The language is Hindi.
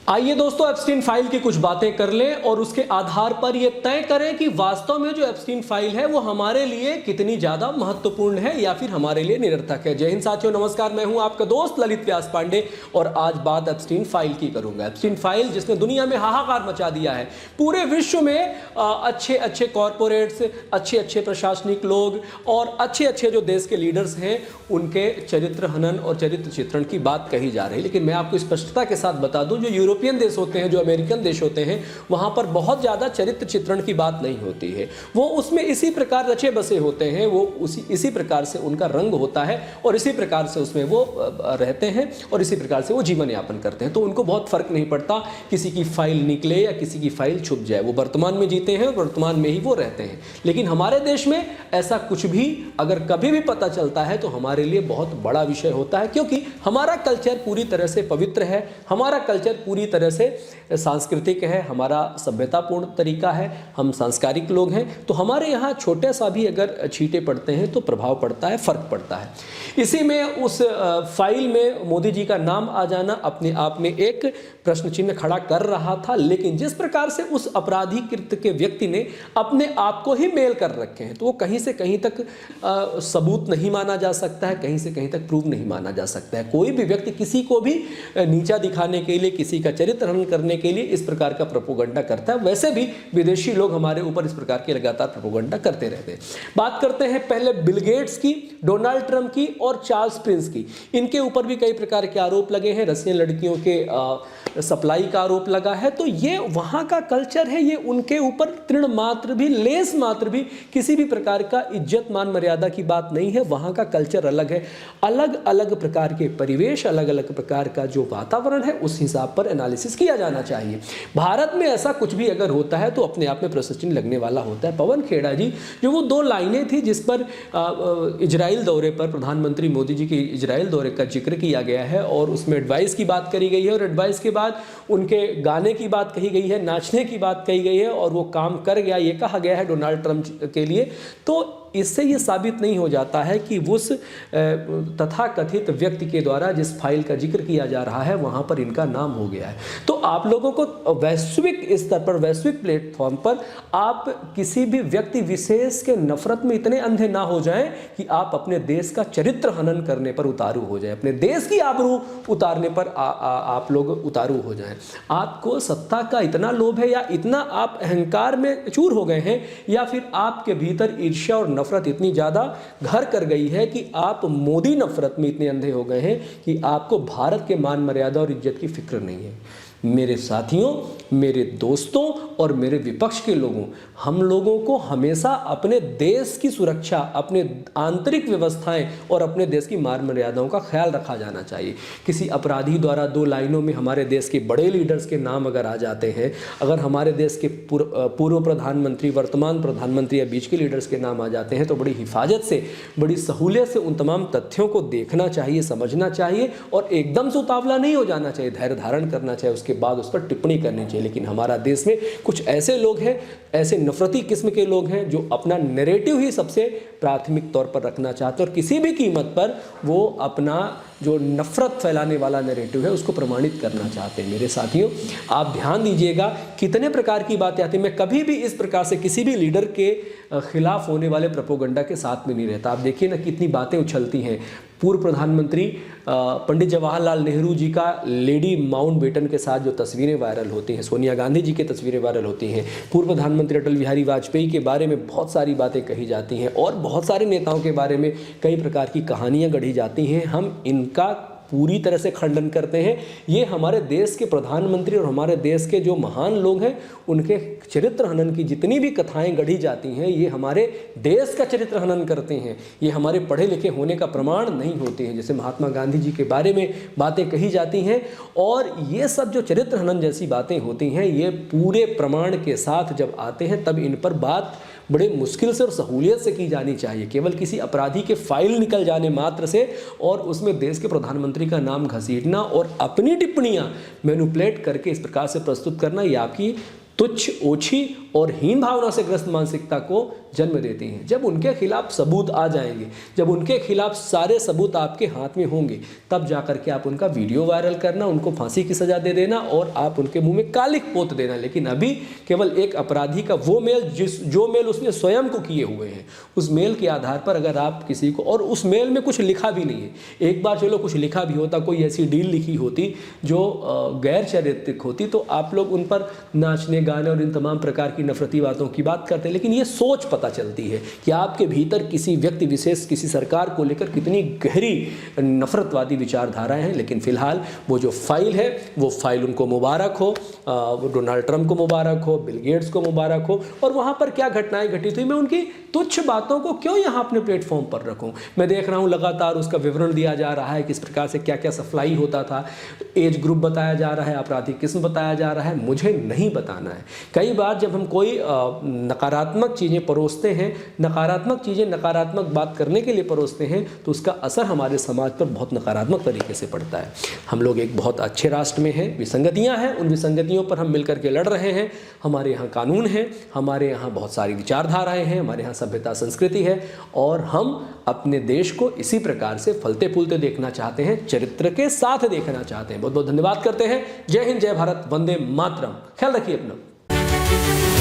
आइए दोस्तों, एप्स्टीन फाइल की कुछ बातें कर लें और उसके आधार पर यह तय करें कि वास्तव में जो एप्स्टीन फाइल है वो हमारे लिए कितनी ज्यादा महत्वपूर्ण है या फिर हमारे लिए निरर्थक है। जय हिंद साथियों, नमस्कार। मैं हूं आपका दोस्त ललित व्यास पांडे और आज बात एप्स्टीन फाइल की करूंगा। एप्स्टीन फाइल जिसने दुनिया में हाहाकार मचा दिया है, पूरे विश्व में अच्छे अच्छे कॉरपोरेट्स, अच्छे अच्छे प्रशासनिक लोग और अच्छे अच्छे जो देश के लीडर्स हैं उनके चरित्र हनन और चरित्र चित्रण की बात कही जा रही है। लेकिन मैं आपको स्पष्टता के साथ बता दूं, जो यूरोपियन देश होते हैं, जो अमेरिकन देश होते हैं, वहां पर बहुत ज्यादा चरित्र चित्रण की बात नहीं होती है। वो उसमें इसी प्रकार रचे बसे होते हैं, वो इसी प्रकार से उनका रंग होता है और इसी प्रकार से उसमें वो रहते हैं और इसी प्रकार से वो जीवन यापन करते हैं। तो उनको बहुत फर्क नहीं पड़ता किसी की फाइल निकले या किसी की फाइल छुप जाए, वो वर्तमान में जीते हैं और वर्तमान में ही वो रहते हैं। लेकिन हमारे देश में ऐसा कुछ भी अगर कभी भी पता चलता है तो हमारे लिए बहुत बड़ा विषय होता है, क्योंकि हमारा कल्चर पूरी तरह से पवित्र है, हमारा कल्चर पूरी तरह से सांस्कृतिक है, हमारा सभ्यतापूर्ण तरीका है, हम सांस्कारिक लोग हैं। तो हमारे यहाँ छोटे सा भी अगर छींटे पड़ते हैं तो प्रभाव पड़ता है, फर्क पड़ता है। इसी में उस फाइल में मोदी जी का नाम आ जाना अपने आप में एक प्रश्न चिन्ह खड़ा कर रहा था। लेकिन जिस प्रकार से उस अपराधी कृत्य के व्यक्ति ने अपने आप को ही मेल कर रखे हैं, तो वो कहीं से कहीं तक सबूत नहीं माना जा सकता है, कहीं से कहीं तक प्रूव नहीं माना जा सकता है। कोई भी व्यक्ति किसी को भी नीचा दिखाने के लिए, किसी का चरित्र हनन करने के लिए इस प्रकार का प्रोपोगंडा करता है। वैसे भी विदेशी लोग हमारे ऊपर इस प्रकार के लगातार प्रोपोगंडा करते रहते हैं। बात करते हैं पहले बिल गेट्स की, डोनाल्ड ट्रंप की और चार्ल्स प्रिंस की। इनके ऊपर भी कई प्रकार के आरोप लगे हैं। रशियन लड़कियों के सप्लाई का आरोप लगा है। तो ये वहां का कल्चर है, ये उनके ऊपर तृण मात्र भी, लेस मात्र भी किसी भी प्रकार का इज्जत मान मर्यादा की बात नहीं है। वहां का कल्चर अलग है, अलग अलग प्रकार के परिवेश, अलग अलग प्रकार का जो वातावरण है उस हिसाब पर एनालिसिस किया जाना चाहिए। भारत में ऐसा कुछ भी अगर होता है तो अपने आप में प्रश्न चिन्ह लगने वाला होता है। पवन खेड़ा जी, जो वो दो लाइनें थी जिस पर इजराइल दौरे पर प्रधानमंत्री मोदी जी के इजराइल दौरे का जिक्र किया गया है और उसमें एडवाइस की बात करी गई है और एडवाइस के बाद उनके गाने की बात कही गई है, नाचने की बात कही गई है और वो काम कर गया, ये कहा गया है डोनाल्ड ट्रंप के लिए। तो इससे ये साबित नहीं हो जाता है कि उस तथाकथित व्यक्ति के द्वारा जिस फाइल का जिक्र किया जा रहा है वहाँ पर इनका नाम हो गया है। तो आप लोगों को वैश्विक स्तर पर, वैश्विक प्लेटफॉर्म पर आप किसी भी व्यक्ति विशेष के नफरत में इतने अंधे ना हो जाएं कि आप अपने देश का चरित्र हनन करने पर उतारू हो जाएं, अपने देश की आबरू उतारने पर आप लोग उतारू हो जाएं। आपको सत्ता का इतना लोभ है या इतना आप अहंकार में चूर हो गए हैं या फिर आपके भीतर ईर्ष्या और नफरत इतनी ज्यादा घर कर गई है कि आप मोदी नफरत में इतने अंधे हो गए हैं कि आपको भारत के मान मर्यादा और इज्जत की फिक्र नहीं है। मेरे साथियों, मेरे दोस्तों और मेरे विपक्ष के लोगों, हम लोगों को हमेशा अपने देश की सुरक्षा, अपने आंतरिक व्यवस्थाएं और अपने देश की मान मर्यादाओं का ख्याल रखा जाना चाहिए। किसी अपराधी द्वारा दो लाइनों में हमारे देश के बड़े लीडर्स के नाम अगर आ जाते हैं, अगर हमारे देश के पूर्व प्रधानमंत्री, वर्तमान प्रधानमंत्री या बीच के लीडर्स के नाम आ जाते हैं तो बड़ी हिफाजत से, बड़ी सहूलियत से उन तमाम तथ्यों को देखना चाहिए, समझना चाहिए और एकदम से उतावला नहीं हो जाना चाहिए, धैर्य धारण करना चाहिए, उसके बाद उस पर टिप्पणी करनी चाहिए। लेकिन हमारा देश में कुछ ऐसे लोग हैं, ऐसे नफरती किस्म के लोग हैं जो अपना नैरेटिव ही सबसे प्राथमिक तौर पर रखना चाहते हैं और किसी भी कीमत पर वो अपना जो नफरत फैलाने वाला नैरेटिव है उसको प्रमाणित करना चाहते हैं। मेरे साथियों, आप ध्यान दीजिएगा कितने प्रकार की बातें आती हैं। मैं कभी भी इस प्रकार से किसी भी लीडर के खिलाफ होने वाले प्रोपोगंडा के साथ में नहीं रहता। आप देखिए ना कितनी बातें उछलती हैं। पूर्व प्रधानमंत्री पंडित जवाहरलाल नेहरू जी का लेडी माउंटबेटन के साथ जो तस्वीरें वायरल होती हैं, सोनिया गांधी जी की तस्वीरें वायरल होती हैं, पूर्व प्रधानमंत्री अटल बिहारी वाजपेयी के बारे में बहुत सारी बातें कही जाती हैं और बहुत सारे नेताओं के बारे में कई प्रकार की कहानियां गढ़ी जाती हैं। हम इनका पूरी तरह से खंडन करते हैं। ये हमारे देश के प्रधानमंत्री और हमारे देश के जो महान लोग हैं उनके चरित्र हनन की जितनी भी कथाएं गढ़ी जाती हैं, ये हमारे देश का चरित्र हनन करते हैं। ये हमारे पढ़े लिखे होने का प्रमाण नहीं होते हैं। जैसे महात्मा गांधी जी के बारे में बातें कही जाती हैं और ये सब जो चरित्र हनन जैसी बातें होती हैं, ये पूरे प्रमाण के साथ जब आते हैं तब इन पर बात बड़े मुश्किल से और सहूलियत से की जानी चाहिए। केवल किसी अपराधी के फाइल निकल जाने मात्र से और उसमें देश के प्रधानमंत्री का नाम घसीटना और अपनी टिप्पणियां मैनिपुलेट करके इस प्रकार से प्रस्तुत करना, ये आपकी तुच्छ, ओछी और हीन भावना से ग्रस्त मानसिकता को जन्म देती हैं। जब उनके खिलाफ सबूत आ जाएंगे, जब उनके खिलाफ सारे सबूत आपके हाथ में होंगे, तब जाकर के आप उनका वीडियो वायरल करना, उनको फांसी की सजा दे देना और आप उनके मुंह में कालिख पोत देना। लेकिन अभी केवल एक अपराधी का वो मेल जो मेल उसने स्वयं को किए हुए हैं, उस मेल के आधार पर अगर आप किसी को, और उस मेल में कुछ लिखा भी नहीं है, एक बार चलो कुछ लिखा भी होता, कोई ऐसी डील लिखी होती जो गैर चारित्रिक होती, तो आप लोग उन पर नाचने गाने और इन तमाम प्रकार की नफरती बातों की बात करते हैं। लेकिन ये सोच पता चलती है कि आपके भीतर किसी व्यक्ति विशेष, किसी सरकार को लेकर कितनी गहरी नफरतवादी विचारधाराएं हैं। लेकिन फिलहाल वो जो फाइल है, वो फाइल उनको मुबारक हो, डोनाल्ड ट्रंप को मुबारक हो, बिल गेट्स को मुबारक हो। और वहाँ पर क्या घटनाएं घटित हुई, मैं उनकी तुच्छ बातों को क्यों यहाँ अपने प्लेटफॉर्म पर रखूँ। मैं देख रहा हूँ लगातार उसका विवरण दिया जा रहा है, किस प्रकार से क्या क्या सप्लाई होता था, एज ग्रुप बताया जा रहा है, आपराधिक किस्म बताया जा रहा है। मुझे नहीं बताना है। कई बार जब हम कोई नकारात्मक चीज़ें परोसते हैं, नकारात्मक चीज़ें नकारात्मक बात करने के लिए परोसते हैं, तो उसका असर हमारे समाज पर बहुत नकारात्मक तरीके से पड़ता है। हम लोग एक बहुत अच्छे राष्ट्र में हैं, विसंगतियां हैं, उन विसंगतियों पर हम मिलकर के लड़ रहे हैं। हमारे यहाँ कानून है, हमारे यहाँ बहुत सारी विचारधाराएं हैं, हमारे यहाँ सभ्यता संस्कृति है, और हम अपने देश को इसी प्रकार से फलते फूलते देखना चाहते हैं, चरित्र के साथ देखना चाहते हैं। बहुत बहुत धन्यवाद करते हैं। जय हिंद, जय भारत, वंदे मातरम। ख्याल रखिए अपना।